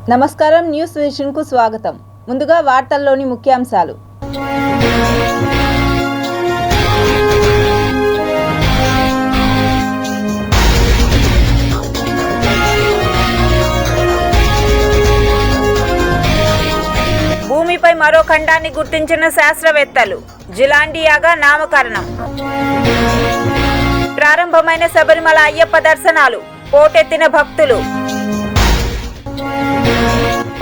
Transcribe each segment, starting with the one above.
నమస్కారం, news vision కు స్వాగతం. ముందుగా వార్తల్లోని ముఖ్యాంశాలు. భూమిపై మరో ఖండాన్ని గుర్తించిన శాస్త్రవేత్తలు. జిలాండియాగా నామకరణం. ప్రారంభమైన శబరిమల అయ్యప్ప దర్శనాలు. పోటెత్తిన భక్తులు.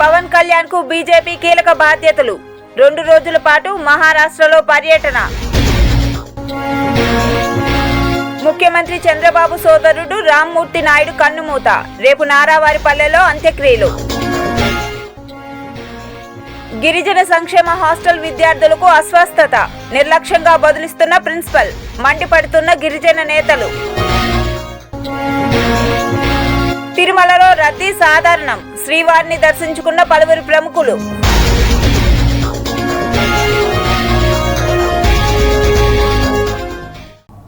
పవన్ కళ్యాణ్ కు బీజేపీ కీలక బాధ్యతలు. 2 రోజుల పాటు మహారాష్ట్రలో పర్యటన. ముఖ్యమంత్రి చంద్రబాబు సోదరుడు రామ్మూర్తి నాయుడు కన్నుమూత. రేపు నారావారిపల్లెలో అంత్యక్రియలు. గిరిజన సంక్షేమ హాస్టల్ విద్యార్థులకు అస్వస్థత. నిర్లక్ష్యంగా బదులిస్తున్న ప్రిన్సిపల్. మండిపడుతున్న గిరిజన నేతలు. తిరుమలలో రద్దీ సాధారణం. శ్రీవారిని దర్శించుకున్న పలువురు ప్రముఖులు.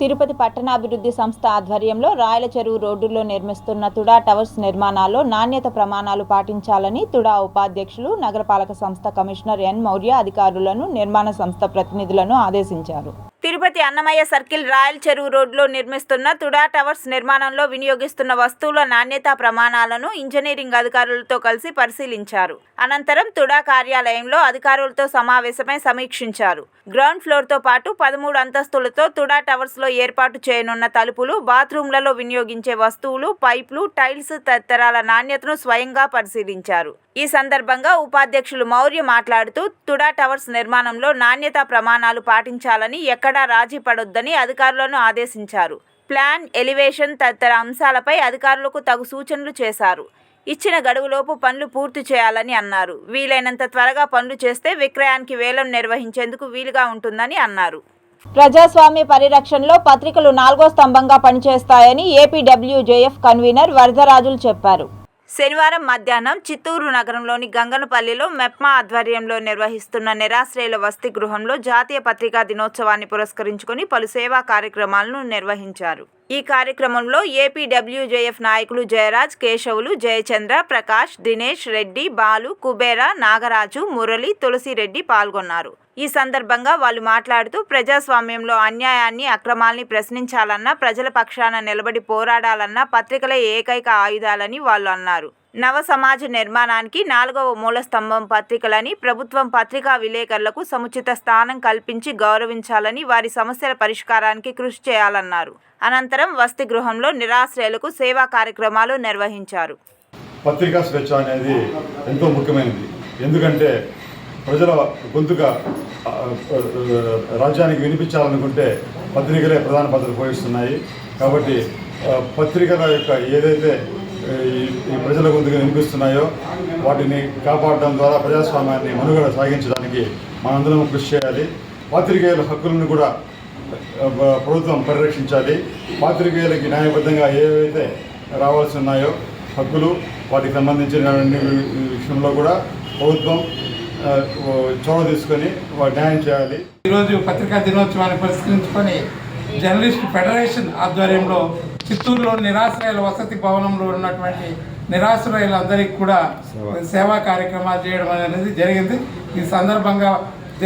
తిరుపతి పట్టణాభివృద్ధి సంస్థ ఆధ్వర్యంలో రాయల చెరువు రోడ్డులో నిర్మిస్తున్న తుడా టవర్స్ నిర్మాణాల్లో నాణ్యత ప్రమాణాలు పాటించాలని తుడా ఉపాధ్యక్షులు, నగరపాలక సంస్థ కమిషనర్ ఎన్ మౌర్య అధికారులను, నిర్మాణ సంస్థ ప్రతినిధులను ఆదేశించారు. తిరుపతి అన్నమయ్య సర్కిల్ రాయల్ చెరువు రోడ్లో నిర్మిస్తున్న తుడా టవర్స్ నిర్మాణంలో వినియోగిస్తున్న వస్తువుల నాణ్యతా ప్రమాణాలను ఇంజనీరింగ్ అధికారులతో కలిసి పరిశీలించారు. అనంతరం తుడా కార్యాలయంలో అధికారులతో సమావేశమై సమీక్షించారు. గ్రౌండ్ ఫ్లోర్తో పాటు 13 అంతస్తులతో తుడా టవర్స్లో ఏర్పాటు చేయనున్న తలుపులు, బాత్రూంలలో వినియోగించే వస్తువులు, పైపులు, టైల్స్ తదితరాల నాణ్యతను స్వయంగా పరిశీలించారు. ఈ సందర్భంగా ఉపాధ్యక్షులు మౌర్య మాట్లాడుతూ తుడా టవర్స్ నిర్మాణంలో నాణ్యతా ప్రమాణాలు పాటించాలని, ఎక్కడా రాజీ పడొద్దని అధికారులను ఆదేశించారు. ప్లాన్, ఎలివేషన్ తదితర అంశాలపై అధికారులకు తగు సూచనలు చేశారు. ఇచ్చిన గడువులోపు పనులు పూర్తి చేయాలని అన్నారు. వీలైనంత త్వరగా పనులు చేస్తే విక్రయానికి వేలం నిర్వహించేందుకు వీలుగా ఉంటుందని అన్నారు. ప్రజాస్వామ్య పరిరక్షణలో పత్రికలు 4వ స్తంభంగా పనిచేస్తాయని ఏపీడబ్ల్యూజేఎఫ్ కన్వీనర్ వరదరాజులు చెప్పారు. శనివారం మధ్యాహ్నం చిత్తూరు నగరంలోని గంగనపల్లిలో మెప్మా ఆధ్వర్యంలో నిర్వహిస్తున్న నిరాశ్రయుల వసతి గృహంలో జాతీయ పత్రికా దినోత్సవాన్ని పురస్కరించుకొని పలు సేవా కార్యక్రమాలను నిర్వహించారు. ఈ కార్యక్రమంలో ఏపీడబ్ల్యూజేఎఫ్ నాయకులు జయరాజ్, కేశవులు, జయచంద్ర, ప్రకాష్, దినేష్ రెడ్డి, బాలు, కుబేరా, నాగరాజు, మురళి, తులసిరెడ్డి పాల్గొన్నారు. ఈ సందర్భంగా వాళ్ళు మాట్లాడుతూ ప్రజాస్వామ్యంలో అన్యాయాన్ని, అక్రమాల్ని ప్రశ్నించాలన్నా, ప్రజల పక్షాన నిలబడి పోరాడాలన్నా పత్రికలే ఏకైక ఆయుధాలని వాళ్ళు అన్నారు. నవ సమాజ నిర్మాణానికి 4వ మూల స్తంభం పత్రికలని, ప్రభుత్వం పత్రికా విలేకరులకు సముచిత స్థానం కల్పించి గౌరవించాలని, వారి సమస్యల పరిష్కారానికి కృషి చేయాలన్నారు. అనంతరం వసతి గృహంలో నిరాశ్రయులకు సేవా కార్యక్రమాలు నిర్వహించారు. పత్రికా స్వేచ్ఛ అనేది ఎంతో ముఖ్యమైనది. ఎందుకంటే ప్రజల గొంతుగా రాజ్యానికి వినిపించాలనుకుంటే పత్రికలే ప్రధాన పాత్ర పోషిస్తున్నాయి. కాబట్టి పత్రికల యొక్క ఏదైతే ఈ ప్రజల గొంతుగా వినిపిస్తున్నాయో వాటిని కాపాడడం ద్వారా ప్రజాస్వామ్యాన్ని మనుగడ సాగించడానికి మనందరం కృషి చేయాలి. పాత్రికేయుల హక్కులను కూడా ప్రభుత్వం పరిరక్షించాలి. పాత్రికేయులకి న్యాయబద్ధంగా ఏవైతే రావాల్సి ఉన్నాయో హక్కులు, వాటికి సంబంధించిన విషయంలో కూడా ప్రభుత్వం చొరవ తీసుకొని న్యాయం చేయాలి. ఈరోజు పత్రికా దినోత్సవాన్ని పురస్కరించుకొని జర్నలిస్ట్ ఫెడరేషన్ ఆధ్వర్యంలో చిత్తూరులో నిరాశ్రయుల వసతి భవనంలో ఉన్నటువంటి నిరాశ్రయులందరికీ కూడా సేవా కార్యక్రమాలు చేయడం అనేది జరిగింది. ఈ సందర్భంగా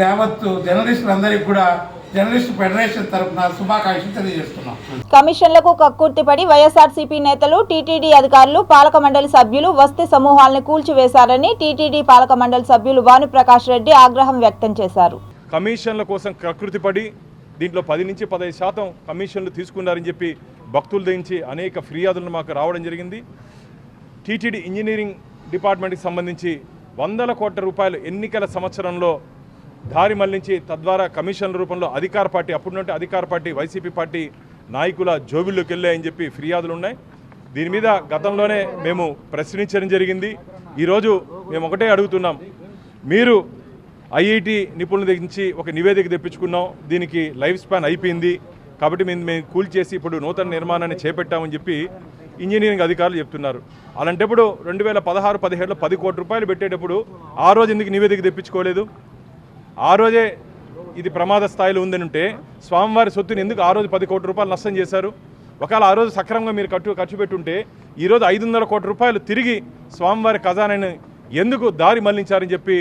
యావత్తు జర్నలిస్టులందరికీ కూడా జర్నలిస్ట్ ఫెడరేషన్ తరఫున శుభాకాంక్షలు తెలియజేస్తున్నాం. కమిషన్లకు కక్కుర్తిపడి వైఎస్ఆర్సీపీ నేతలు, టీటీడీ అధికారులు, పాలక మండలి సభ్యులు వసతి సమూహాలను కూల్చివేశారని టీటీడీ పాలక మండలి సభ్యులు భానుప్రకాష్ రెడ్డి ఆగ్రహం వ్యక్తం చేశారు. కమిషన్ల కోసం కక్కుర్తిపడి దీంట్లో 10 నుంచి 15% కమిషన్లు తీసుకున్నారని చెప్పి భక్తులు దించి అనేక ఫిర్యాదులు మాకు రావడం జరిగింది. టీటీడీ ఇంజనీరింగ్ డిపార్ట్మెంట్కి సంబంధించి 100 కోట్ల రూపాయలు ఎన్నికల సంవత్సరంలో దారి మళ్లించి తద్వారా కమిషన్ల రూపంలో అధికార పార్టీ, అప్పుడున్నట్టు అధికార పార్టీ వైసీపీ పార్టీ నాయకుల జోబిల్లోకి వెళ్ళాయని చెప్పి ఫిర్యాదులు ఉన్నాయి. దీని మీద గతంలోనే మేము ప్రశ్నించడం జరిగింది. ఈరోజు మేము ఒకటే అడుగుతున్నాం, మీరు ఐఐటి నిపుణుల దగ్గర నుంచి ఒక నివేదిక తెప్పించుకున్నాం, దీనికి లైఫ్ స్పాన్ అయిపోయింది కాబట్టి మేము కూల్చేసి ఇప్పుడు నూతన నిర్మాణాన్ని చేపట్టామని చెప్పి ఇంజనీరింగ్ అధికారులు చెప్తున్నారు. అలాంటప్పుడు 2016-17లో 10 కోట్ల రూపాయలు పెట్టేటప్పుడు ఆ రోజు ఎందుకు నివేదిక తెప్పించుకోలేదు? ఆ రోజే ఇది ప్రమాద స్థాయిలో ఉందని ఉంటే స్వామివారి సొత్తుని ఎందుకు ఆ రోజు 10 కోట్ల రూపాయలు నష్టం చేశారు? ఒకవేళ ఆ రోజు సక్రమంగా మీరు ఖర్చు పెట్టుంటే ఈరోజు 500 కోట్ల రూపాయలు తిరిగి స్వామివారి ఖజానాని ఎందుకు దారి మళ్లించారని చెప్పి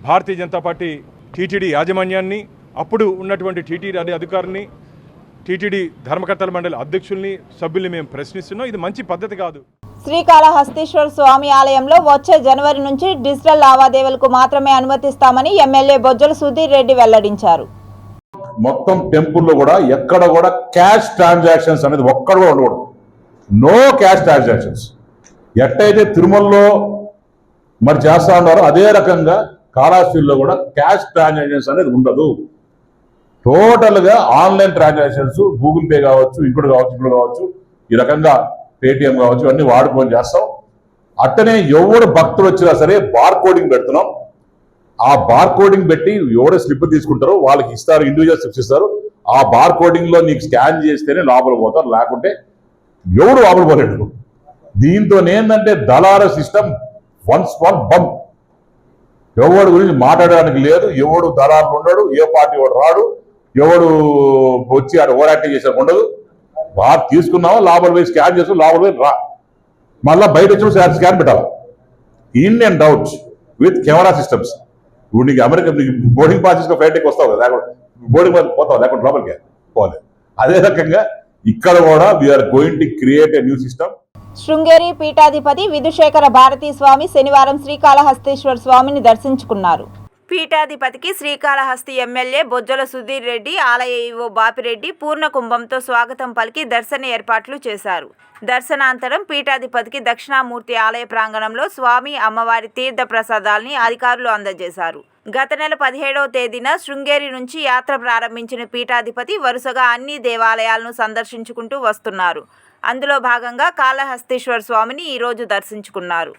భారతీయ జనతా పార్టీ టీటీడీ యాజమాన్యాన్ని, అప్పుడు ఉన్నటువంటి టీటీడీ అధికారిని, టీటీడీ ధర్మకర్తల మండలి అధ్యక్షుల్ని, సభ్యుల్ని మేము ప్రశ్నిస్తున్నాం. ఇది మంచి పద్ధతి కాదు. శ్రీకాళహస్తీశ్వర స్వామి ఆలయంలో వచ్చే జనవరి నుంచి డిజిటల్ లావాదేవీలకు మాత్రమే అనుమతిస్తామని ఎమ్మెల్యే బొజ్జల సుధీర్ రెడ్డి వెల్లడించారు. మొత్తం టెంపుల్లో కూడా ఎక్కడ కూడా క్యాష్ ట్రాన్సాక్షన్స్ అనేది ఒక్కడ కూడా ఉండకూడదు. No cash transactions. ఎట్టయితే తిరుమలలో మరి చేస్తా ఉన్నారో అదే రకంగా కాళహస్తిలో కూడా క్యాష్ ట్రాన్సాక్షన్స్ అనేది ఉండదు. టోటల్గా ఆన్లైన్ ట్రాన్సాక్షన్స్, గూగుల్ పే కావచ్చు, ఇంకోటి కావచ్చు, ఈ రకంగా పేటిఎం కావచ్చు, అన్ని వాడుకొని చేస్తాం. అట్టనే ఎవడు భక్తులు వచ్చినా సరే బార్ కోడింగ్ పెడుతున్నాం. ఆ బార్ కోడింగ్ పెట్టి ఎవడో స్లిప్ తీసుకుంటారో వాళ్ళకి ఇస్తారు, ఇండివిజువల్ స్లిప్స్ ఇస్తారు. ఆ బార్ కోడింగ్ లో నీకు స్కాన్ చేస్తేనే లోపల పోతారు, లేకుంటే ఎవడు లోపల పోలేడు. దీంతో ఏంటంటే దళార సిస్టమ్ వన్స్ బంప్. ఎవడు గురించి మాట్లాడడానికి లేదు, ఎవడు దళారులు ఉండడు, ఏ పార్టీ వాడు రాడు, ఎవడు వచ్చి ఆడ ఓవర్ యాక్టింగ్ చేసే ఉండదు. బాగా తీసుకున్నావా లోపల పోయి స్కాన్ చేస్తావు, లోపల పోయి రా, మళ్ళీ బయట వచ్చి స్కాన్ పెట్టాలి. In and out with camera systems. ఇప్పుడు నీకు అమెరికా బోర్డింగ్ పాస్ చేసుకుని ఫ్లైట్కి వస్తావు కదా, లేకుండా బోర్డింగ్ పాస్ పోతావు, లేకుండా లోపలికి పోలేదు. అదే రకంగా ఇక్కడ కూడా we are going to create a new system. Sringeri పీఠాధిపతి విధుశేఖర భారతీ స్వామి శనివారం శ్రీకాళహస్తీశ్వర స్వామిని దర్శించుకున్నారు. పీఠాధిపతికి శ్రీకాళహస్తి ఎమ్మెల్యే బొజ్జల సుధీర్ రెడ్డి, ఆలయ ఈవో బాపిరెడ్డి పూర్ణ కుంభంతో స్వాగతం పలికి దర్శన ఏర్పాట్లు చేశారు. దర్శనాంతరం పీఠాధిపతికి దక్షిణామూర్తి ఆలయ ప్రాంగణంలో స్వామి, అమ్మవారి తీర్థ ప్రసాదాల్ని అధికారులు అందజేశారు. గత నెల 17వ తేదీన శృంగేరి నుంచి యాత్ర ప్రారంభించిన పీఠాధిపతి వరుసగా అన్ని దేవాలయాలను సందర్శించుకుంటూ వస్తున్నారు. అందులో భాగంగా కాళహస్తీశ్వర స్వామిని ఈరోజు దర్శించుకున్నారు.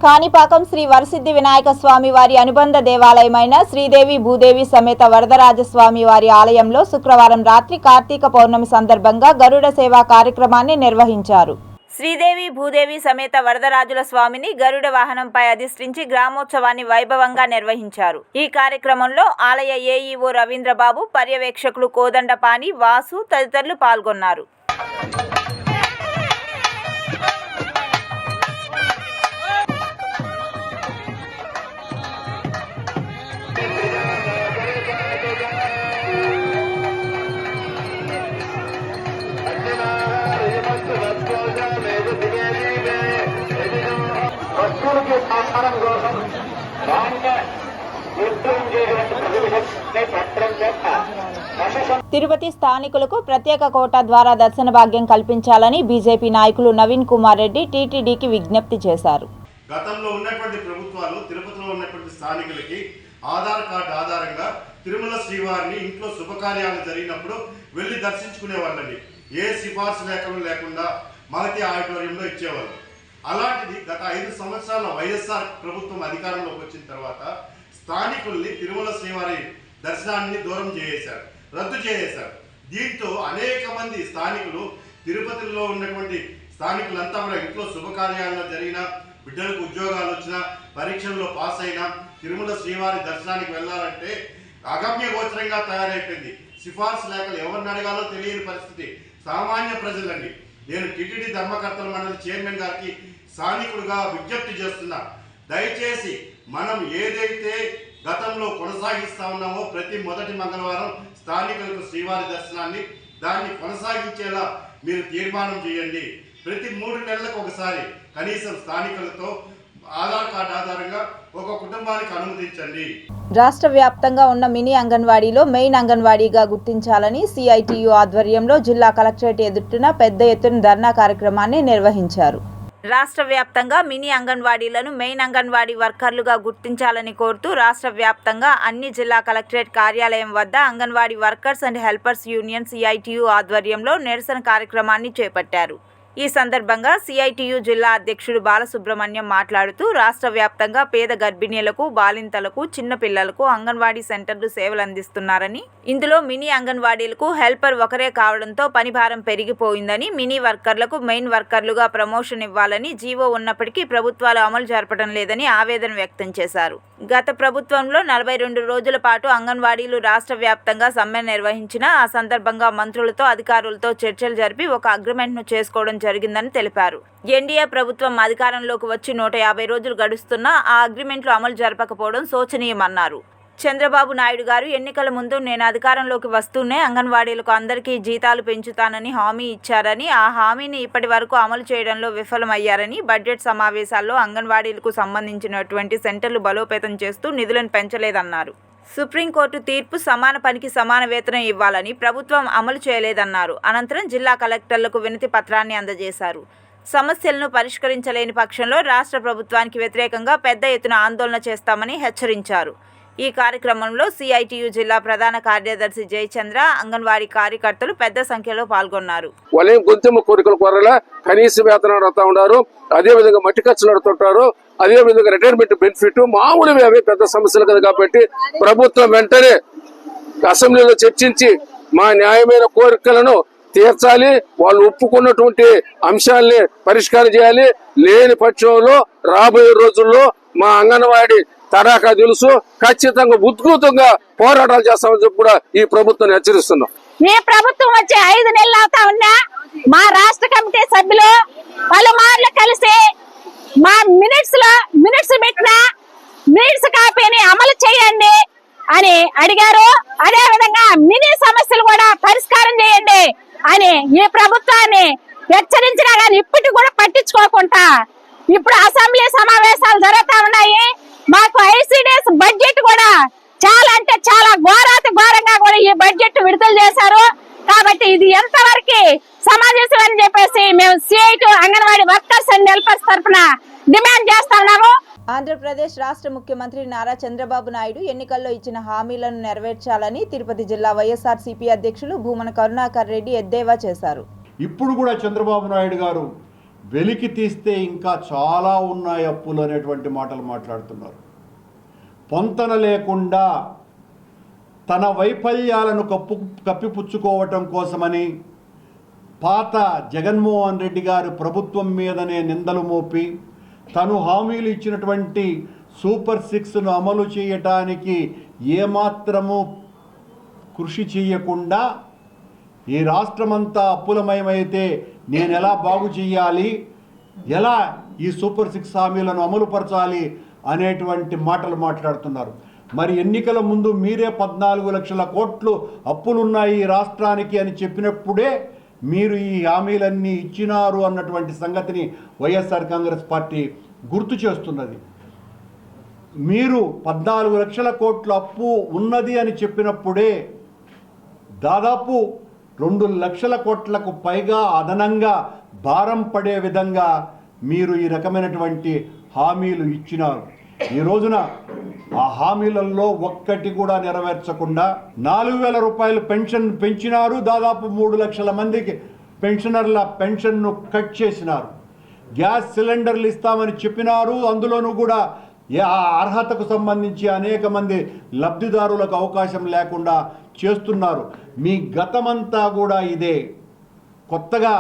కాణిపాకం శ్రీ వరసిద్ధి వినాయక స్వామి వారి అనుబంధ దేవాలయమైన శ్రీదేవి భూదేవి సమేత వరదరాజస్వామి వారి ఆలయంలో శుక్రవారం రాత్రి కార్తీక పౌర్ణమి సందర్భంగా గరుడ సేవా కార్యక్రమాన్ని నిర్వహించారు. శ్రీదేవి భూదేవి సమేత వరదరాజుల స్వామిని గరుడ వాహనంపై అధిష్ఠించి గ్రామోత్సవాన్ని వైభవంగా నిర్వహించారు. ఈ కార్యక్రమంలో ఆలయ ఏఈఓ రవీంద్రబాబు, పర్యవేక్షకులు కోదండపాణి, వాసు తదితరులు పాల్గొన్నారు. తిరుపతి స్థానికులకు ప్రత్యేక కోటా ద్వారా దర్శన భాగ్యం కల్పించాలని బీజేపీ నాయకులు నవీన్ కుమార్ రెడ్డి టీటీడీకి విజ్ఞప్తి చేశారు. గతంలో ఉన్నటువంటి ప్రభుత్వాలు తిరుపతిలో ఉన్నటువంటి స్థానికులకి ఆధార్ కార్డు ఆధారంగా తిరుమల శ్రీవారిని ఇంట్లో శుభకార్యాలు జరిగినప్పుడు వెళ్ళి దర్శించుకునే వాళ్ళని ఏ సిఫార్సు లేఖలు లేకుండా మహతి ఆడిటోరియంలో ఇచ్చేవాళ్ళు. అలాంటిది గత 5 సంవత్సరాల వైఎస్ఆర్ ప్రభుత్వం అధికారంలోకి వచ్చిన తర్వాత స్థానికుల్ని తిరుమల శ్రీవారి దర్శనాన్ని దూరం చేసేశారు, రద్దు చేసేశారు. దీంతో అనేక మంది స్థానికులు తిరుపతిలో ఉన్నటువంటి స్థానికులంతా కూడా ఇంట్లో శుభకార్యాల్లో జరిగిన, బిడ్డలకు ఉద్యోగాలు వచ్చినా, పరీక్షల్లో పాస్ అయినా తిరుమల శ్రీవారి దర్శనానికి వెళ్ళాలంటే అగమ్య గోచరంగా తయారైపోయింది. సిఫార్సు లేఖలు ఎవరిని అడగాలో తెలియని పరిస్థితి. సామాన్య ప్రజలండి. నేను టీటీడీ ధర్మకర్తల మండలి చైర్మన్ గారికి స్థానికుడిగా విజ్ఞప్తి చేస్తున్నా, దయచేసి మనం ఏదైతే గతంలో కొనసాగిస్తా ఉన్నామో ప్రతి మొదటి మంగళవారం స్థానికులకు శ్రీవారి దర్శనాన్ని దాన్ని కొనసాగించేలా మీరు తీర్మానం చేయండి. ప్రతి 3 నెలలకు ఒకసారి కనీసం స్థానికులతో ఆధార్ కార్డు ఆధారంగా ఒక కుటుంబానికి అనుమతించండి. రాష్ట్ర వ్యాప్తంగా ఉన్న మినీ అంగన్వాడీలో మెయిన్ అంగన్వాడీగా గుర్తించాలని సిఐటియు ఆధ్వర్యంలో జిల్లా కలెక్టరేట్ ఎదుట పెద్ద ఎత్తున ధర్నా కార్యక్రమాన్ని నిర్వహించారు. రాష్ట్ర వ్యాప్తంగా మినీ అంగన్వాడీలను మెయిన్ అంగన్వాడీ వర్కర్లుగా గుర్తించాలని కోరుతూ రాష్ట్ర వ్యాప్తంగా అన్ని జిల్లా కలెక్టరేట్ కార్యాలయం వద్ద anganwadi workers and helpers union CITU ఆధ్వర్యంలో నిరసన కార్యక్రమాన్ని చేపట్టారు. ఈ సందర్భంగా సిఐటియు జిల్లా అధ్యక్షుడు బాలసుబ్రహ్మణ్యం మాట్లాడుతూ రాష్ట్ర వ్యాప్తంగా పేద గర్భిణీలకు, బాలింతలకు, చిన్నపిల్లలకు అంగన్వాడీ సెంటర్లు సేవలు అందిస్తున్నారని, ఇందులో మినీ అంగన్వాడీలకు హెల్పర్ ఒకరే కావడంతో పనిభారం పెరిగిపోయిందని, మినీ వర్కర్లకు మెయిన్ వర్కర్లుగా ప్రమోషన్ ఇవ్వాలని జీవో ఉన్నప్పటికీ ప్రభుత్వాలు అమలు జరపడం లేదని ఆవేదన వ్యక్తం చేశారు. గత ప్రభుత్వంలో 42 రోజుల పాటు అంగన్వాడీలు రాష్ట్ర వ్యాప్తంగా సమ్మె నిర్వహించిన, ఆ సందర్భంగా మంత్రులతో, అధికారులతో చర్చలు జరిపి ఒక అగ్రిమెంట్ను చేసుకోవడం జరిగిందని తెలిపారు. ఎన్డీఏ ప్రభుత్వం అధికారంలోకి వచ్చి 150 రోజులు గడుస్తున్నా ఆ అగ్రిమెంట్లు అమలు జరపకపోవడం శోచనీయమన్నారు. చంద్రబాబు నాయుడు గారు ఎన్నికల ముందు నేను అధికారంలోకి వస్తూనే అంగన్వాడీలకు అందరికీ జీతాలు పెంచుతానని హామీ ఇచ్చారని, ఆ హామీని ఇప్పటి వరకు అమలు చేయడంలో విఫలమయ్యారని, బడ్జెట్ సమావేశాల్లో అంగన్వాడీలకు సంబంధించినటువంటి సెంటర్లు బలోపేతం చేస్తూ నిధులను పెంచలేదన్నారు. సుప్రీంకోర్టు తీర్పు సమాన పనికి సమాన వేతనం ఇవ్వాలని ప్రభుత్వం అమలు చేయలేదన్నారు. అనంతరం జిల్లా కలెక్టర్లకు వినతి పత్రాన్ని అందజేశారు. సమస్యలను పరిష్కరించలేని పక్షంలో రాష్ట్ర ప్రభుత్వానికి వ్యతిరేకంగా పెద్ద ఎత్తున ఆందోళన చేస్తామని హెచ్చరించారు. ఈ కార్యక్రమంలో సిఐటియు జిల్లా ప్రధాన కార్యదర్శి జయచంద్ర, అంగన్వాడీ కార్యకర్తలు పెద్ద సంఖ్యలో పాల్గొన్నారు. వాళ్ళేం గొంతెమ్మ కోరికల కొరల కనీస వేతనం అడుగుతా ఉన్నారు, అదే విధంగా మట్టి ఖర్చులు అడుగుతుంటారు, అదే విధంగా రిటైర్మెంట్ బెనిఫిట్ మామూలుగా అవి పెద్ద సమస్యలు కదా. కాబట్టి ప్రభుత్వం వెంటనే అసెంబ్లీలో చర్చించి మా న్యాయమైన కోరికలను తీర్చాలి, వాళ్ళు ఒప్పుకున్నటువంటి అంశాలని పరిష్కారం చేయాలి. లేని పక్షంలో రాబోయే రోజుల్లో మా అంగన్వాడీ తడాకా తెలుసు, ఖచ్చితంగా ఉద్భూతంగా పోరాటాలు చేస్తామని చెప్పి కూడా ఈ ప్రభుత్వాన్ని హెచ్చరిస్తున్నాం. ఈ ప్రభుత్వం వచ్చి 5 నెలలు అవుతా ఉన్నా మా రాష్ట్ర కమిటీ సభ్యులు పలుమార్లు కలిసి మా మినిట్స్ పెట్టిన మినిట్స్ కాపీని అమలు చేయండి అని అడిగారు. అదే విధంగా మినీ సమస్యలు కూడా పరిష్కారం చేయండి అని ఈ ప్రభుత్వాన్ని హెచ్చరించినా కానీ ఇప్పటికి కూడా పట్టించుకోకుండా ఇప్పుడు అసెంబ్లీ సమావేశాలు జరుగుతా ఉన్నాయి. మాకు ఐసిడిఎస్ బడ్జెట్ కూడా చాలా అంటే చాలా ఘోరంగా కూడా ఈ బడ్జెట్ విడుదల చేశారు. కాబట్టి ఇది ఎంతవరకు సమావేశం అని చెప్పేసి మేము CIT anganwadi workers and helpers తరఫున డిమాండ్ చేస్తున్నాము. ఆంధ్రప్రదేశ్ రాష్ట్ర ముఖ్యమంత్రి నారా చంద్రబాబు నాయుడు ఎన్నికల్లో ఇచ్చిన హామీలను నెరవేర్చాలని తిరుపతి జిల్లా వైఎస్ఆర్సీపీ అధ్యక్షులు భూమన కరుణాకర్ రెడ్డి ఎద్దేవా చేశారు. ఇప్పుడు కూడా చంద్రబాబు నాయుడు గారు వెలికి తీస్తే ఇంకా చాలా ఉన్నాయి అప్పులు అనేటువంటి మాటలు మాట్లాడుతున్నారు. పొంతన లేకుండా తన వైఫల్యాలను కప్పిపుచ్చుకోవటం కోసమని పాత జగన్మోహన్ రెడ్డి గారి ప్రభుత్వం మీదనే నిందలు మోపి తను హామీలు ఇచ్చినటువంటి సూపర్ 6ను అమలు చేయటానికి ఏమాత్రము కృషి చేయకుండా ఈ రాష్ట్రమంతా అప్పులమయమైతే నేను ఎలా బాగు చేయాలి, ఎలా ఈ సూపర్ 6 హామీలను అమలుపరచాలి అనేటువంటి మాటలు మాట్లాడుతున్నారు. మరి ఎన్నికల ముందు మీరే 14 లక్షల కోట్లు అప్పులున్నాయి ఈ రాష్ట్రానికి అని చెప్పినప్పుడే మీరు ఈ హామీలన్నీ ఇచ్చినారు అన్నటువంటి సంగతిని వైఎస్ఆర్ కాంగ్రెస్ పార్టీ గుర్తు చేస్తున్నది. మీరు 14 లక్షల కోట్ల అప్పు ఉన్నది అని చెప్పినప్పుడే దాదాపు 2 లక్షల కోట్లకు పైగా అదనంగా భారం పడే విధంగా మీరు ఈ రకమైనటువంటి హామీలు ఇచ్చినారు. ఈ రోజున ఆ హామీలలో ఒక్కటి కూడా నెరవేర్చకుండా 4,000 రూపాయలు పెన్షన్ పెంచినారు. దాదాపు 3 లక్షల మందికి పెన్షనర్ల పెన్షన్ను కట్ చేసినారు. గ్యాస్ సిలిండర్లు ఇస్తామని చెప్పినారు. అందులోనూ కూడా ఆ అర్హతకు సంబంధించి అనేక మంది లబ్ధిదారులకు అవకాశం లేకుండా చేస్తున్నారు. మీ గతమంతా కూడా ఇదే, కొత్తగా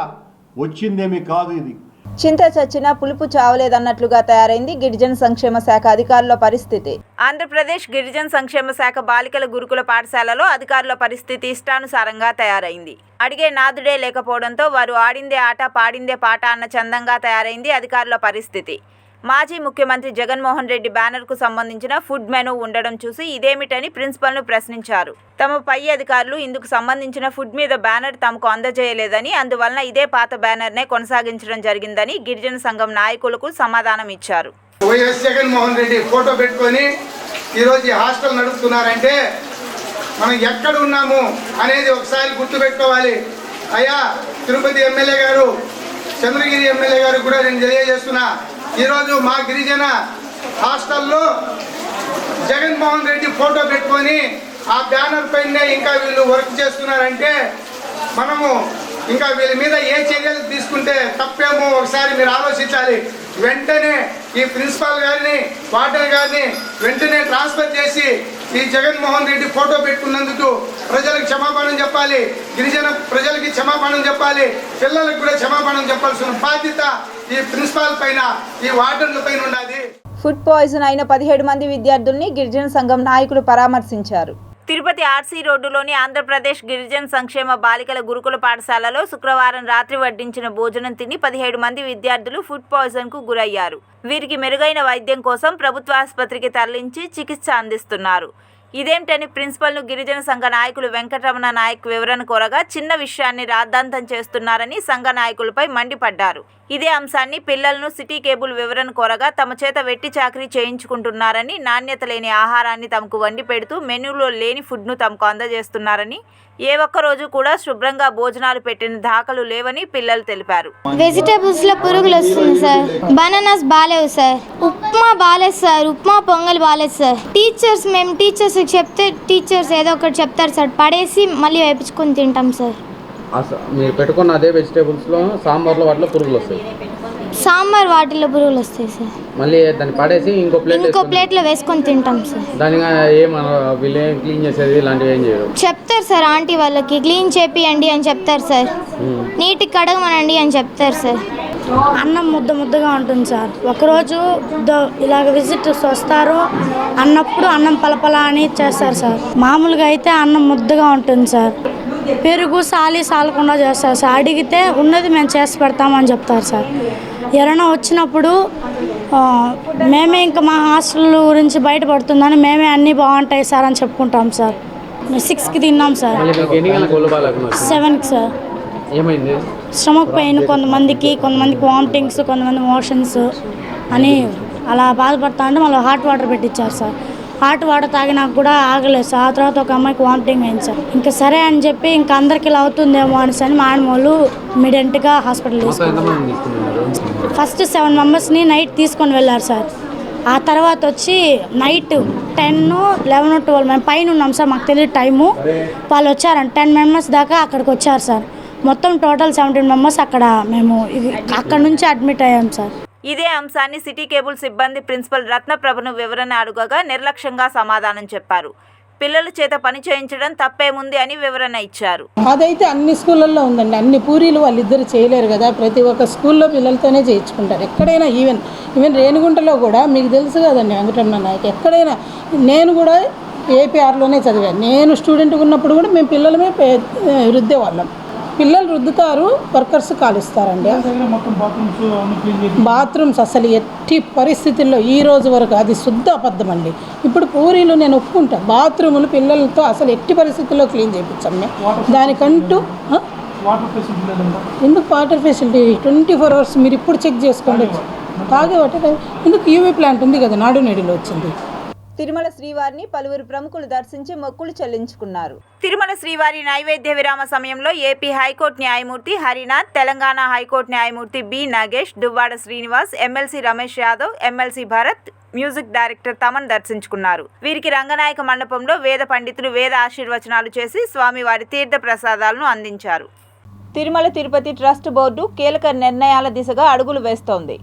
వచ్చిందేమీ కాదు. ఇది చింత చచ్చినా పులుపు చావలేదన్నట్లుగా తయారైంది గిరిజన సంక్షేమ శాఖ అధికారుల పరిస్థితి. ఆంధ్రప్రదేశ్ గిరిజన సంక్షేమ శాఖ బాలికల గురుకుల పాఠశాలలో అధికారుల పరిస్థితి ఇష్టానుసారంగా తయారైంది. అడిగే నాదుడే లేకపోవడంతో వారు ఆడిందే ఆట పాడిందే పాట అన్న చందంగా తయారైంది అధికారుల పరిస్థితి. మాజీ ముఖ్యమంత్రి జగన్మోహన్ రెడ్డి బ్యానర్కు సంబంధించిన ఫుడ్ మెనూ ఉండడం చూసి ఇదేమిటని ప్రిన్సిపల్ను ప్రశ్నించారు. తమ పై అధికారులు ఇందుకు సంబంధించిన ఫుడ్ మీద బ్యానర్ తమకు అందజేయలేదని, అందువలన ఇదే పాత బ్యానర్నే కొనసాగించడం జరిగిందని గిరిజన సంఘం నాయకులకు సమాధానం ఇచ్చారు. వైఎస్ జగన్మోహన్ రెడ్డి ఫోటో పెట్టుకొని ఈరోజు హాస్టల్ నడుపుతున్నారంటే మనం ఎక్కడ ఉన్నాము అనేది ఒకసారి గుర్తుపెట్టుకోవాలి. అయ్యా తిరుపతి ఎమ్మెల్యే గారు, చంద్రగిరి ఎమ్మెల్యే గారు కూడా నేను తెలియజేస్తున్నా, ఈరోజు మా గిరిజన హాస్టల్లో జగన్మోహన్ రెడ్డి ఫోటో పెట్టుకొని ఆ బ్యానర్ పైనే ఇంకా వీళ్ళు వర్క్ చేస్తున్నారంటే మనము ఇంకా వీళ్ళ మీద ఏ చర్యలు తీసుకుంటే తప్పేమో ఒకసారి మీరు ఆలోచించాలి. వెంటనే ఈ ప్రిన్సిపాల్ గారిని, వార్డెన్ గారిని వెంటనే ట్రాన్స్ఫర్ చేసి ఈ జగన్మోహన్ రెడ్డి ఫోటో పెట్టుకున్నందుకు ప్రజలకు క్షమాపణం చెప్పాలి, గిరిజన ప్రజలకి క్షమాపణం చెప్పాలి, పిల్లలకు కూడా క్షమాపణం చెప్పాల్సిన బాధ్యత ఈ ప్రిన్సిపాల్ పైన, ఈ వార్డెన్ల పైన ఉన్నది. ఫుడ్ పాయిజన్ అయిన 17 మంది విద్యార్థుల్ని గిరిజన సంఘం నాయకులు పరామర్శించారు. తిరుపతి ఆర్సీ రోడ్డులోని ఆంధ్రప్రదేశ్ గిరిజన సంక్షేమ బాలికల గురుకుల పాఠశాలలో శుక్రవారం రాత్రి వడ్డించిన భోజనం తిని 17 మంది విద్యార్థులు ఫుడ్ పాయిజన్కు గురయ్యారు. వీరికి మెరుగైన వైద్యం కోసం ప్రభుత్వ ఆసుపత్రికి తరలించి చికిత్స అందిస్తున్నారు. ఇదేంటని ప్రిన్సిపల్ను గిరిజన సంఘ నాయకులు వెంకటరమణ నాయక్ వివరణ కోరగా చిన్న విషయాన్ని రాద్ధాంతం చేస్తున్నారని సంఘ నాయకులపై మండిపడ్డారు. ఇదే అంశాన్ని పిల్లలను సిటీ కేబుల్ వివరణ కోరగా తమ చేత వెట్టి చాకరీ చేయించుకుంటున్నారని, నాణ్యత లేని ఆహారాన్ని తమకు వండి పెడుతూ మెనూలో లేని ఫుడ్ను తమకు అందజేస్తున్నారని, ఏ ఒక్క రోజు కూడా శుభ్రంగా భోజనాలు పెట్టిన దాఖలు లేవని పిల్లలు తెలిపారు. వెజిటేబుల్స్ లో పురుగులు వస్తుంది సార్, బనానాస్ బాగాలేవు సార్, ఉప్మా బాగాలేదు సార్, ఉప్మా పొంగల్ బాగాలేదు సార్. మేము టీచర్స్ చెప్తే టీచర్స్ ఏదో ఒకటి చెప్తారు సార్, పడేసి మళ్ళీ వేయించుకొని తింటాం సార్. మీరు పెట్టుకున్న అదే వెజిటేబుల్స్లో సాంబార్లో వాటిలో పురుగులు వస్తాయి. సాంబార్ వాటిలో పురుగులు వస్తాయి సార్, మళ్ళీ దాన్ని పడేసి ఇంకో ప్లేట్లో వేసుకొని తింటాం సార్. దానిగా వీళ్ళు ఏం క్లీన్ చేసేది ఇలాంటివి ఏం చేయరు. చెప్తారు సార్, ఆంటీ వాళ్ళకి క్లీన్ చేపియండి అని చెప్తారు సార్, నీట్గా కడగమనండి అని చెప్తారు సార్. అన్నం ముద్దగా ఉంటుంది సార్. ఒకరోజు ఇలాగ విజిటర్స్ వస్తారు అన్నప్పుడు అన్నం పలపలా అని చేస్తారు సార్. మామూలుగా అయితే అన్నం ముద్దగా ఉంటుంది సార్. పెరుగు సాలకుండా చేస్తారు సార్. అడిగితే ఉన్నది మేము చేసి పెడతామని చెప్తారు సార్. ఎవరైనా వచ్చినప్పుడు మేమే ఇంకా మా హాస్టల్ గురించి బయటపడుతుందని మేమే అన్నీ బాగుంటాయి సార్ అని చెప్పుకుంటాం సార్. 6కి తిన్నాం సార్, 7కి సార్. ఏమైంది? స్టమక్ పెయిన్ కొంతమందికి వామిటింగ్స్, కొంతమంది మోషన్స్ అని అలా బాధపడతా అంటే మళ్ళీ హాట్ వాటర్ పెట్టించారు సార్. హాట్ వాటర్ తాగినాక కూడా ఆగలేదు సార్. ఆ తర్వాత ఒక అమ్మాయికి వామిటింగ్ అయింది సార్. ఇంకా సరే అని చెప్పి ఇంకా అందరికి ఇలా అవుతుందేమో అని మా వాళ్ళు ఇమీడియట్గా హాస్పిటల్ తీసుకున్నారు. ఫస్ట్ 7 మెంబర్స్ని నైట్ తీసుకొని వెళ్ళారు సార్. ఆ తర్వాత వచ్చి నైట్ 10, 11, 12 మేము పైన ఉన్నాం సార్, మాకు తెలియదు టైము. వాళ్ళు వచ్చారంట 10 మెంబర్స్ దాకా అక్కడికి వచ్చారు సార్. మొత్తం టోటల్ 17 మెంబర్స్ అక్కడ నుంచి అడ్మిట్ అయ్యాం సార్. ఇదే అంశాన్ని సిటీ కేబుల్ సిబ్బంది ప్రిన్సిపల్ రత్నప్రభను వివరణ అడుగగా నిర్లక్ష్యంగా సమాధానం చెప్పారు. పిల్లల చేత పని చేయించడం తప్పేముంది అని వివరణ ఇచ్చారు. అదైతే అన్ని స్కూళ్ళల్లో ఉందండి. అన్ని పూరీలు వాళ్ళిద్దరు చేయలేరు కదా, ప్రతి ఒక్క స్కూల్లో పిల్లలతోనే చేయించుకుంటారు. ఎక్కడైనా ఈవెన్ రేణిగుంటలో కూడా మీకు తెలుసు కదండి వెంకటరమణ నాయక్, ఎక్కడైనా నేను కూడా ఏపీఆర్లోనే చదివాను. నేను స్టూడెంట్గా ఉన్నప్పుడు కూడా మేము పిల్లలమే రుద్దేవాళ్ళం. పిల్లలు రుద్దుతారు, వర్కర్స్ కాలుస్తారండి. బాత్రూమ్స్ అసలు ఎట్టి పరిస్థితుల్లో ఈ రోజు వరకు అది శుద్ధ అబద్ధం అండి. ఇప్పుడు పూరీలు నేను ఒప్పుకుంటా, బాత్రూములు పిల్లలతో అసలు ఎట్టి పరిస్థితుల్లో క్లీన్ చేయించాం మేము. దానికంటూ ఎందుకు వాటర్ ఫెసిలిటీ 24 hours మీరు ఇప్పుడు చెక్ చేసుకోండి. తాగే వాటర్ ఎందుకు యూవీ ప్లాంట్ ఉంది కదా, నాడు నేడులో వచ్చింది. తిరుమల శ్రీవారిని పలువురు ప్రముఖులు దర్శించి మొక్కులు చెల్లించుకున్నారు. తిరుమల శ్రీవారి నైవేద్య విరామ సమయంలో ఏపీ హైకోర్టు న్యాయమూర్తి హరినాథ్, తెలంగాణ హైకోర్టు న్యాయమూర్తి B Nagesh, Duvvada Srinivas, MLC Ramesh Yadav, MLC Bharat, music director Thaman దర్శించుకున్నారు. వీరికి రంగనాయక మండపంలో వేద పండితులు వేద ఆశీర్వచనాలు చేసి స్వామివారి తీర్థ ప్రసాదాలను అందించారు. తిరుమల తిరుపతి ట్రస్ట్ బోర్డు కీలక నిర్ణయాల దిశగా అడుగులు వేస్తోంది.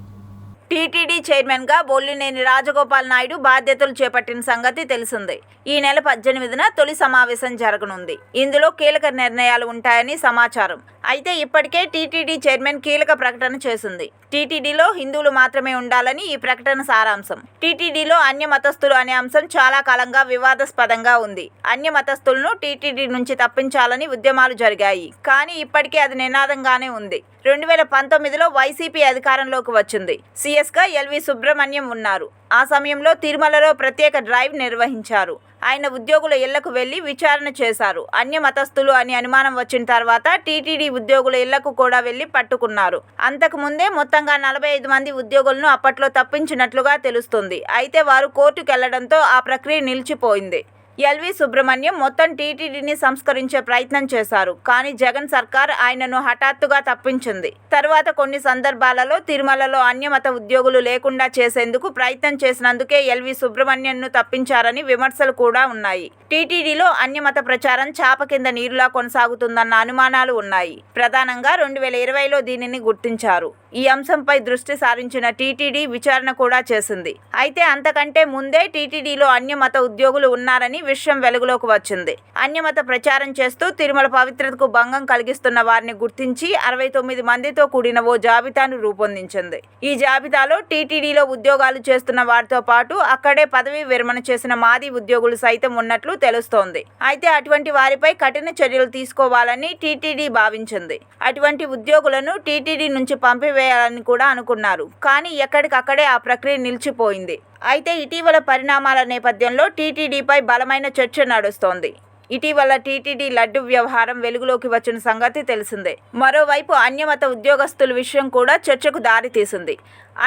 టీటీడీ చైర్మన్గా బొల్లినేని రాజగోపాల్ నాయుడు బాధ్యతలు చేపట్టిన సంగతి తెలిసిందే. ఈ నెల 18న తొలి సమావేశం జరగనుంది. ఇందులో కీలక నిర్ణయాలు ఉంటాయని సమాచారం. అయితే ఇప్పటికే టీటీడీ చైర్మన్ కీలక ప్రకటన చేసింది. టీటీడీలో హిందువులు మాత్రమే ఉండాలని ఈ ప్రకటన సారాంశం. టీటీడీలో అన్య మతస్థులు అనే అంశం చాలా కాలంగా వివాదాస్పదంగా ఉంది. అన్య మతస్థులను టీటీడీ నుంచి తప్పించాలని ఉద్యమాలు జరిగాయి. కానీ ఇప్పటికే అది నినాదంగానే ఉంది. 2019లో వైసీపీ అధికారంలోకి వచ్చింది. సీఎస్గా ఎల్వి సుబ్రహ్మణ్యం ఉన్నారు. ఆ సమయంలో తిరుమలలో ప్రత్యేక డ్రైవ్ నిర్వహించారు. ఆయన ఉద్యోగుల ఇళ్లకు వెళ్లి విచారణ చేశారు. అన్య మతస్థులు అని అనుమానం వచ్చిన తర్వాత టీటీడీ ఉద్యోగుల ఇళ్లకు కూడా వెళ్లి పట్టుకున్నారు. అంతకు ముందే మొత్తంగా 45 మంది ఉద్యోగులను అప్పట్లో తప్పించినట్లుగా తెలుస్తుంది. అయితే వారు కోర్టుకు వెళ్లడంతో ఆ ప్రక్రియ నిలిచిపోయింది. ఎల్వి సుబ్రహ్మణ్యం మొత్తం టీటీడీని సంస్కరించే ప్రయత్నం చేశారు. కానీ జగన్ సర్కార్ ఆయనను హఠాత్తుగా తప్పించింది. తర్వాత కొన్ని సందర్భాలలో తిరుమలలో అన్యమత ఉద్యోగులు లేకుండా చేసేందుకు ప్రయత్నం చేసినందుకే ఎల్వి సుబ్రహ్మణ్యంను తప్పించారని విమర్శలు కూడా ఉన్నాయి. టీటీడీలో అన్యమత ప్రచారం చాప కింద నీరులా కొనసాగుతుందన్న అనుమానాలు ఉన్నాయి. ప్రధానంగా 2020లో దీనిని గుర్తించారు. ఈ అంశంపై దృష్టి సారించిన టీటీడీ విచారణ కూడా చేసింది. అయితే అంతకంటే ముందే టీటీడీలో అన్యమత ఉద్యోగులు ఉన్నారని విషయం వెలుగులోకి వచ్చింది. అన్యమత ప్రచారం చేస్తూ తిరుమల పవిత్రతకు భంగం కలిగిస్తున్న వారిని గుర్తించి 69 మందితో కూడిన ఓ జాబితాను రూపొందించింది. ఈ జాబితాలో టీటీడీలో ఉద్యోగాలు చేస్తున్న వారితో పాటు అక్కడే పదవీ విరమణ చేసిన మాజీ ఉద్యోగులు సైతం ఉన్నట్లు తెలుస్తోంది. అయితే అటువంటి వారిపై కఠిన చర్యలు తీసుకోవాలని టీటీడీ భావించింది. అటువంటి ఉద్యోగులను టీటీడీ నుంచి పంపివేయాలని కూడా అనుకున్నారు. కానీ ఎక్కడికక్కడే ఆ ప్రక్రియ నిలిచిపోయింది. అయితే ఇటీవల పరిణామాల నేపథ్యంలో టీటీడీపై బలమైన చర్చ నడుస్తోంది. ఇటీవల టీటీడీ లడ్డు వ్యవహారం వెలుగులోకి వచ్చిన సంగతి తెలిసిందే. మరోవైపు అన్యమత ఉద్యోగస్తుల విషయం కూడా చర్చకు దారితీసింది.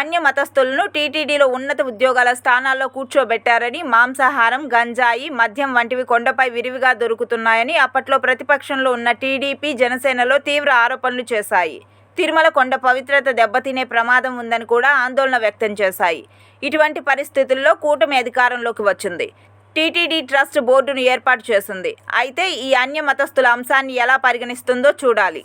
అన్యమతస్థులను టీటీడీలో ఉన్నత ఉద్యోగాల స్థానాల్లో కూర్చోబెట్టారని, మాంసాహారం, గంజాయి, మద్యం వంటివి కొండపై విరివిగా దొరుకుతున్నాయని అప్పట్లో ప్రతిపక్షంలో ఉన్న టీడీపీ, జనసేనలో తీవ్ర ఆరోపణలు చేశాయి. తిరుమల కొండ పవిత్రత దెబ్బతినే ప్రమాదం ఉందని కూడా ఆందోళన వ్యక్తం చేశాయి. ఇటువంటి పరిస్థితుల్లో కూటమి అధికారంలోకి వచ్చింది. టీటీడీ ట్రస్ట్ బోర్డును ఏర్పాటు చేసింది. అయితే ఈ అన్య మతస్థుల అంశాన్ని ఎలా పరిగణిస్తుందో చూడాలి.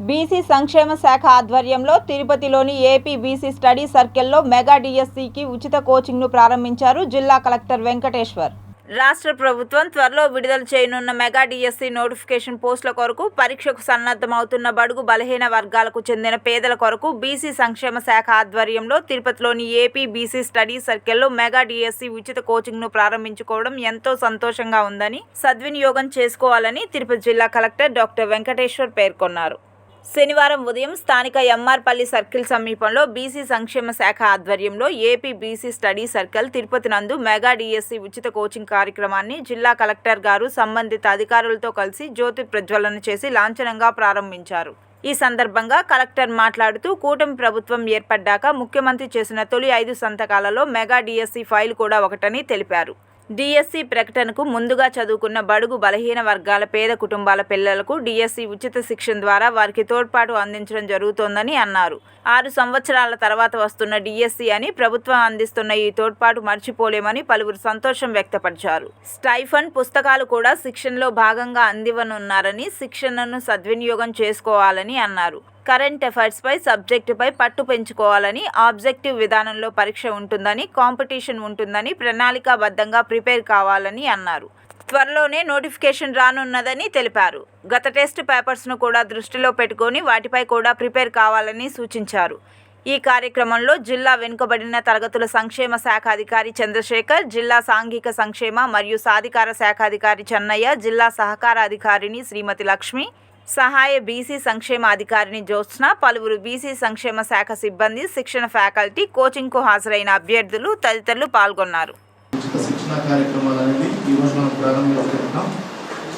బీసీ సంక్షేమ శాఖ ఆధ్వర్యంలో తిరుపతిలోని ఏపీ బీసీ స్టడీ సర్కిల్లో మెగా డిఎస్సికి ఉచిత కోచింగ్ను ప్రారంభించారు జిల్లా కలెక్టర్ వెంకటేశ్వర్. రాష్ట్ర ప్రభుత్వం త్వరలో విడుదల చేయనున్న మెగా డిఎస్సి నోటిఫికేషన్ పోస్టుల కొరకు పరీక్షకు సన్నద్ధమవుతున్న బడుగు బలహీన వర్గాలకు చెందిన పేదల కొరకు బీసీ సంక్షేమ శాఖ ఆధ్వర్యంలో తిరుపతిలోని ఏపీ బీసీ స్టడీ సర్కిల్లో మెగా డిఎస్సి ఉచిత కోచింగ్ను ప్రారంభించుకోవడం ఎంతో సంతోషంగా ఉందని, సద్వినియోగం చేసుకోవాలని తిరుపతి జిల్లా కలెక్టర్ డాక్టర్ వెంకటేశ్వర్ పేర్కొన్నారు. శనివారం ఉదయం స్థానిక ఎంఆర్పల్లి సర్కిల్ సమీపంలో బీసీ సంక్షేమ శాఖ ఆధ్వర్యంలో AP BC study circle Tirupati నందు మెగా డిఎస్సి ఉచిత కోచింగ్ కార్యక్రమాన్ని జిల్లా కలెక్టర్ గారు సంబంధిత అధికారులతో కలిసి జ్యోతి ప్రజ్వలన చేసి లాంఛనంగా ప్రారంభించారు. ఈ సందర్భంగా కలెక్టర్ మాట్లాడుతూ కూటమి ప్రభుత్వం ఏర్పడ్డాక ముఖ్యమంత్రి చేసిన తొలి 5 సంతకాలలో మెగా డిఎస్సి ఫైల్ కూడా ఒకటని తెలిపారు. డిఎస్సి ప్రకటనకు ముందుగా చదువుకున్న బడుగు బలహీన వర్గాల పేద కుటుంబాల పిల్లలకు డిఎస్సి ఉచిత శిక్షణ ద్వారా వారికి తోడ్పాటు అందించడం జరుగుతోందని అన్నారు. 6 సంవత్సరాల తర్వాత వస్తున్న డిఎస్సి అని ప్రభుత్వం అందిస్తున్న ఈ తోడ్పాటు మర్చిపోలేమని పలువురు సంతోషం వ్యక్తపరిచారు. స్టైఫండ్ పుస్తకాలు కూడా శిక్షణలో భాగంగా అందివ్వనున్నారని, శిక్షణను సద్వినియోగం చేసుకోవాలని అన్నారు. కరెంట్ అఫైర్స్పై సబ్జెక్టుపై పట్టు పెంచుకోవాలని, ఆబ్జెక్టివ్ విధానంలో పరీక్ష ఉంటుందని, కాంపిటీషన్ ఉంటుందని ప్రణాళికాబద్ధంగా ప్రిపేర్ కావాలని అన్నారు. త్వరలోనే నోటిఫికేషన్ రానున్నదని తెలిపారు. గత టెస్ట్ పేపర్స్ను కూడా దృష్టిలో పెట్టుకొని వాటిపై కూడా ప్రిపేర్ కావాలని సూచించారు. ఈ కార్యక్రమంలో జిల్లా వెనుకబడిన తరగతుల సంక్షేమ శాఖ అధికారి చంద్రశేఖర్, జిల్లా సాంఘిక సంక్షేమ మరియు సాధికార శాఖ అధికారి చెన్నయ్య, జిల్లా సహకార అధికారిని శ్రీమతి లక్ష్మి, సహాయ బీసీ సంక్షేమ అధికారిని జ్యోత్స్న, పలువురు బీసీ సంక్షేమ శాఖ సిబ్బంది, శిక్షణ ఫ్యాకల్టీ, కోచింగ్కు హాజరైన అభ్యర్థులు తదితరులు పాల్గొన్నారు. ఉచిత శిక్షణ కార్యక్రమాలు అనేది ఈరోజు మనం ప్రారంభించుకుంటున్నాం.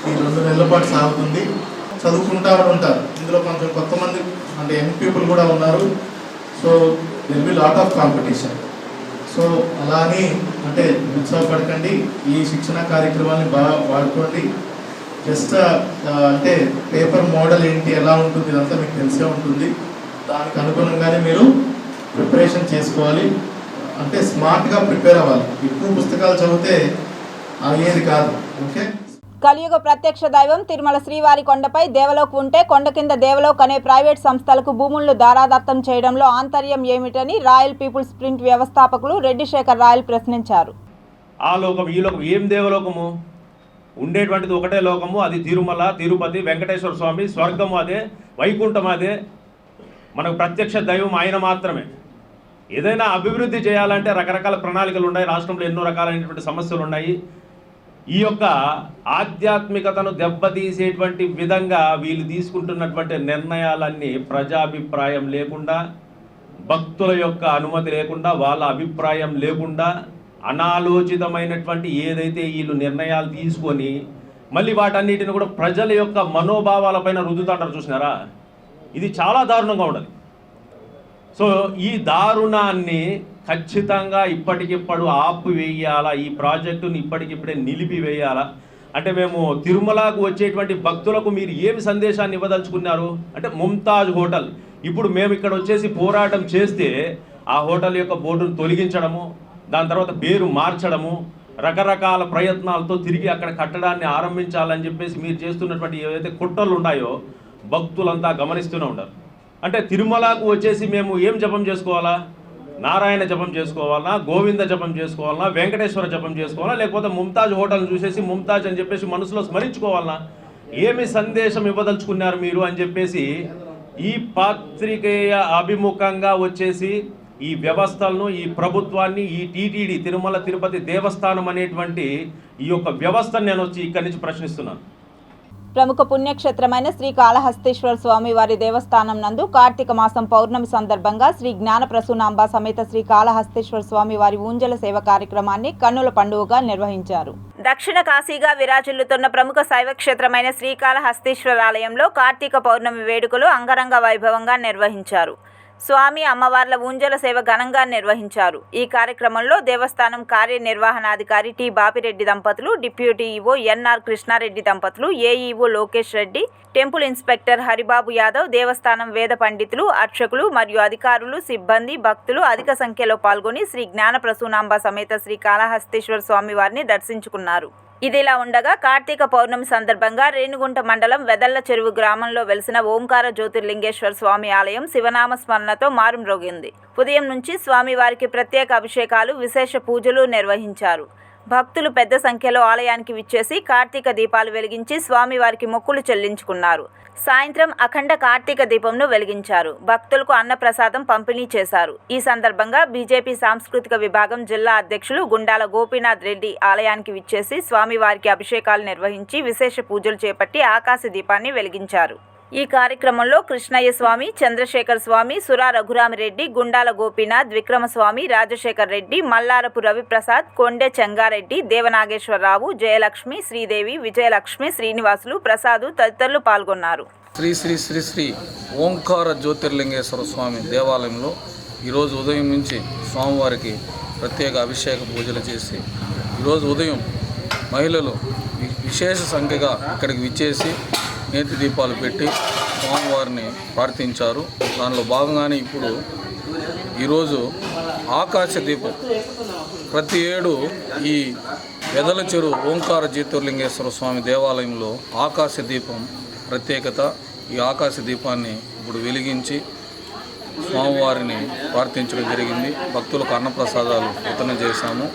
ఈ 2 నెలల పాటు సాగుతుంది. చదువుకుంటూ ఉంటారు. ఇందులో కొంచెం కొత్త మంది అంటే యంగ్ పీపుల్ కూడా ఉన్నారు. So there will lot of competition. So అలా అని అంటే ఉత్సాహపడకండి. ఈ శిక్షణ కార్యక్రమాన్ని బాగా వాడుకోండి. జస్ట్ అంటే పేపర్ మోడల్ ఏంటి, ఎలా ఉంటుంది, ఇదంతా మీకు తెలిసే ఉంటుంది. దానికి అనుగుణంగానే మీరు ప్రిపరేషన్ చేసుకోవాలి. అంటే స్మార్ట్గా ప్రిపేర్ అవ్వాలి. ఎక్కువ పుస్తకాలు చదివితే అయ్యేది కాదు. ఓకే. కలియుగ ప్రత్యక్ష దైవం తిరుమల శ్రీవారి కొండపై దేవలోక్ ఉంటే కొండ కింద దేవలోక్ అనే ప్రైవేట్ సంస్థలకు భూములను దారాదత్తం చేయడంలో ఆంతర్యం ఏమిటని రాయల్ పీపుల్స్ ప్రింట్ వ్యవస్థాపకులు రెడ్డి శేఖర్ రాయల్ ప్రశ్నించారు. ఆ లోకం ఈ లోకం ఏం దేవలోకము? ఉండేటువంటిది ఒకటే లోకము, అది తిరుమల, తిరుపతి, వెంకటేశ్వర స్వామి, స్వర్గము అదే, వైకుంఠం అదే. మనకు ప్రత్యక్ష దైవం ఆయన మాత్రమే. ఏదైనా అభివృద్ధి చేయాలంటే రకరకాల ప్రణాళికలు ఉన్నాయి. రాష్ట్రంలో ఎన్నో రకాలైనటువంటి సమస్యలు ఉన్నాయి. ఈ యొక్క ఆధ్యాత్మికతను దెబ్బతీసేటువంటి విధంగా వీళ్ళు తీసుకుంటున్నటువంటి నిర్ణయాలన్నీ ప్రజాభిప్రాయం లేకుండా, భక్తుల యొక్క అనుమతి లేకుండా, వాళ్ళ అభిప్రాయం లేకుండా అనాలోచితమైనటువంటి ఏదైతే వీళ్ళు నిర్ణయాలు తీసుకొని మళ్ళీ వాటన్నిటిని కూడా ప్రజల యొక్క మనోభావాలపైన రుద్దుతాంటారు. చూసినారా? ఇది చాలా దారుణంగా ఉండదు. సో ఈ దారుణాన్ని ఖచ్చితంగా ఇప్పటికిప్పుడు ఆపివేయాలా, ఈ ప్రాజెక్టుని ఇప్పటికిప్పుడే నిలిపివేయాలా. అంటే మేము తిరుమలకు వచ్చేటువంటి భక్తులకు మీరు ఏమి సందేశాన్ని ఇవ్వదలుచుకున్నారు అంటే, ముంతాజ్ హోటల్ ఇప్పుడు మేము ఇక్కడ వచ్చేసి పోరాటం చేస్తే ఆ హోటల్ యొక్క బోర్డును తొలగించడము, దాని తర్వాత పేరు మార్చడము, రకరకాల ప్రయత్నాలతో తిరిగి అక్కడ కట్టడాన్ని ఆరంభించాలని చెప్పేసి మీరు చేస్తున్నటువంటి ఏవైతే కుట్రలు ఉన్నాయో భక్తులంతా గమనిస్తూనే ఉంటారు. అంటే తిరుమలకు వచ్చేసి మేము ఏం జపం చేసుకోవాలా? నారాయణ జపం చేసుకోవాలన్నా, గోవింద జపం చేసుకోవాలన్నా, వెంకటేశ్వర జపం చేసుకోవాలా, లేకపోతే ముంతాజ్ హోటల్ చూసేసి ముంతాజ్ అని చెప్పేసి మనసులో స్మరించుకోవాలన్నా, ఏమి సందేశం ఇవ్వదలుచుకున్నారు మీరు అని చెప్పేసి ఈ పాత్రికేయ అభిముఖంగా వచ్చేసి ఈ వ్యవస్థలను, ఈ ప్రభుత్వాన్ని, ఈ టీటీడీ తిరుమల తిరుపతి దేవస్థానం అనేటువంటి ఈ యొక్క వ్యవస్థను నేను వచ్చి ఇక్కడి నుంచి ప్రశ్నిస్తున్నాను. ప్రముఖ పుణ్యక్షేత్రమైన శ్రీ కాళహస్తీశ్వర స్వామి వారి దేవస్థానం నందు కార్తీక మాసం పౌర్ణమి సందర్భంగా శ్రీ జ్ఞాన ప్రసూనాంబ సమేత శ్రీ కాళహస్తీశ్వర స్వామి వారి ఊంజల సేవ కార్యక్రమాన్ని కన్నుల పండుగగా నిర్వహించారు. దక్షిణ కాశీగా విరాజిల్లుతున్న ప్రముఖ శైవ క్షేత్రమైన శ్రీకాళహస్తీశ్వరాలయంలో కార్తీక పౌర్ణమి వేడుకలు అంగరంగ వైభవంగా నిర్వహించారు. స్వామి అమ్మవార్ల ఊంజల సేవ ఘనంగా నిర్వహించారు. ఈ కార్యక్రమంలో దేవస్థానం కార్యనిర్వహణాధికారి టి బాపిరెడ్డి దంపతులు, డిప్యూటీ ఈవో ఎన్ఆర్ కృష్ణారెడ్డి దంపతులు, AEO Lokesh Reddy, temple inspector Haribabu Yadav, దేవస్థానం వేద పండితులు, అర్చకులు మరియు అధికారులు, సిబ్బంది, భక్తులు అధిక సంఖ్యలో పాల్గొని శ్రీ జ్ఞాన ప్రసూనాంబ సమేత శ్రీ కాళహస్తీశ్వర స్వామి వారిని దర్శించుకున్నారు. ఇదిలా ఉండగా కార్తీక పౌర్ణమి సందర్భంగా రేణిగుంట మండలం వెదళ్ల చెరువు గ్రామంలో వెలిసిన ఓంకార జ్యోతిర్లింగేశ్వర స్వామి ఆలయం శివనామ స్మరణతో మారుమ్రోగింది. ఉదయం నుంచి స్వామివారికి ప్రత్యేక అభిషేకాలు, విశేష పూజలు నిర్వహించారు. భక్తులు పెద్ద సంఖ్యలో ఆలయానికి విచ్చేసి కార్తీక దీపాలు వెలిగించి స్వామివారికి మొక్కులు చెల్లించుకున్నారు. సాయంత్రం అఖండ కార్తీక దీపంను వెలిగించారు. భక్తులకు అన్నప్రసాదం పంపిణీ చేశారు. ఈ సందర్భంగా బీజేపీ సాంస్కృతిక విభాగం జిల్లా అధ్యక్షులు గుండాల గోపీనాథ్ రెడ్డి ఆలయానికి విచ్చేసి స్వామివారికి అభిషేకాలు నిర్వహించి విశేష పూజలు చేపట్టి ఆకాశ దీపాన్ని వెలిగించారు. ఈ కార్యక్రమంలో కృష్ణయ్య స్వామి, చంద్రశేఖర్ స్వామి, సురా రఘురామిరెడ్డి, గుండాల గోపీనాథ్, విక్రమస్వామి, రాజశేఖర్ రెడ్డి, మల్లారపు రవిప్రసాద్, కొండె చెంగారెడ్డి, దేవనాగేశ్వరరావు, జయలక్ష్మి, శ్రీదేవి, విజయలక్ష్మి, శ్రీనివాసులు, ప్రసాదు తదితరులు పాల్గొన్నారు. శ్రీ శ్రీ శ్రీ శ్రీ ఓంకార జ్యోతిర్లింగేశ్వర స్వామి దేవాలయంలో ఈరోజు ఉదయం నుంచి స్వామివారికి ప్రత్యేక అభిషేక పూజలు చేసి ఈరోజు ఉదయం మహిళలు విశేష సంఖ్యగా ఇక్కడికి విచ్చేసి నేతి దీపాలు పెట్టి స్వామివారిని ప్రార్థించారు. దానిలో భాగంగానే ఇప్పుడు ఈరోజు ఆకాశ దీపం ప్రతి ఏడు ఈ వెదల చెరువు ఓంకార జ్యోతిర్లింగేశ్వర స్వామి దేవాలయంలో ఆకాశ దీపం ప్రత్యేకత. ఈ ఆకాశ దీపాన్ని ఇప్పుడు వెలిగించి స్వామివారిని ప్రార్థించడం జరిగింది. భక్తులకు అన్నప్రసాదాలు వితరణ చేశాము.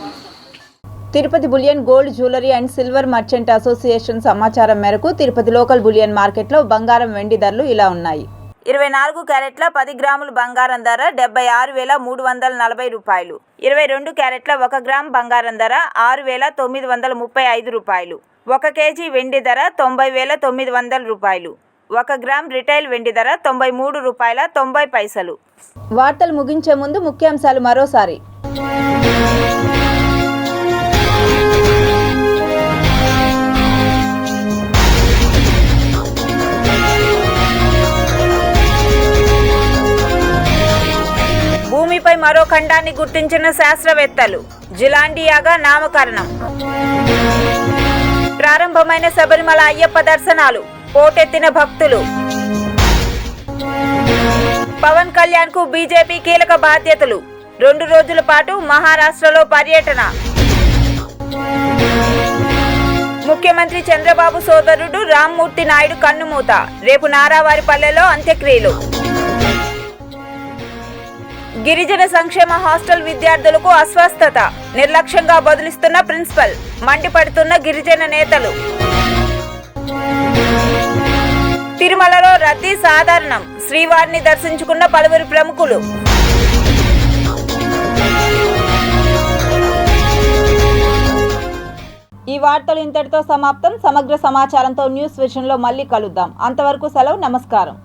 Tirupati bullion gold jewellery and silver merchant association సమాచారం మేరకు తిరుపతి లోకల్ బులియన్ మార్కెట్లో బంగారం, వెండి ధరలు ఇలా ఉన్నాయి. 24 క్యారెట్ల 10 గ్రాముల బంగారం ధర 76,340 రూపాయలు. 22 క్యారెట్ల 1 గ్రామ్ బంగారం ధర 6,935 రూపాయలు. 1 కేజీ వెండి ధర 90,900 రూపాయలు. 1 గ్రామ్ రిటైల్ వెండి ధర 93 రూపాయల 90 పైసలు. వార్తలు ముగించే ముందు ముఖ్యాంశాలు మరోసారి. భూమిపై మరో ఖండాన్ని గుర్తించిన శాస్త్రవేత్తలు. జిలాండియాగా నామకరణం. ప్రారంభమైన శబరిమల అయ్యప్ప దర్శనాలు. పోటెత్తిన భక్తులు. పవన్ కళ్యాణ్ కు బీజేపీ కీలక బాధ్యతలు. 2 రోజుల పాటు మహారాష్ట్రలో పర్యటన. ముఖ్యమంత్రి చంద్రబాబు సోదరుడు రామ్మూర్తి నాయుడు కన్నుమూత. రేపు నారావారిపల్లెలో అంత్యక్రియలు. గిరిజన సంక్షేమ హాస్టల్ విద్యార్థులకు అస్వస్థత. నిర్లక్ష్యంగా బదిలిస్తున్న ప్రిన్సిపల్. మండిపడుతున్న గిరిజన నేతలు. తిరుమలలో రద్దీ సాధారణం. శ్రీవారిని దర్శించుకున్న పలువురు ప్రముఖులు. ఈ వార్తలు ఇంతటితో సమాప్తం. సమగ్ర సమాచారంతో న్యూస్ విషయంలో మళ్ళీ కలుద్దాం. అంతవరకు సెలవు. నమస్కారం.